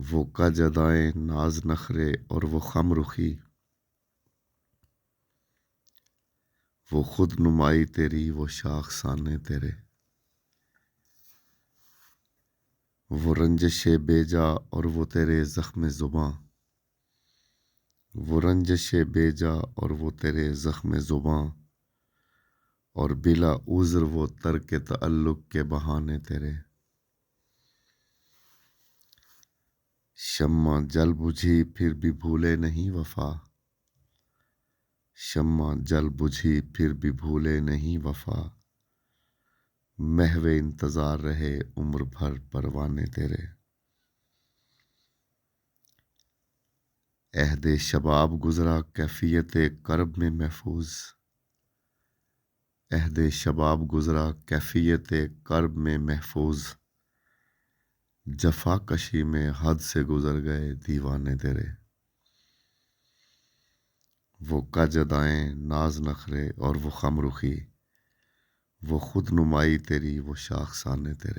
وہ کج ادائیں ناز نخرے اور وہ خم رخی، وہ خود نمائی تیری وہ شاخسانے تیرے، وہ رنجش بے جا اور وہ تیرے زخم زباں، وہ رنجش بے جا اور وہ تیرے زخم زباں، اور بلا عذر وہ ترک تعلق کے بہانے تیرے۔ شمع جل بجھی پھر بھی بھولے نہیں وفا، شمع جل بجھی پھر بھی بھولے نہیں وفا، محو انتظار رہے عمر بھر پروانے تیرے۔ عہد شباب گزرا کیفیت کرب میں محفوظ، عہد شباب گزرا کیفیت کرب میں محفوظ، جفا کشی میں حد سے گزر گئے دیوانے تیرے۔ وہ کج ادائیں ناز نخرے اور وہ خم رخی، وہ خود نمائی تیری وہ شاخسانے تیرے۔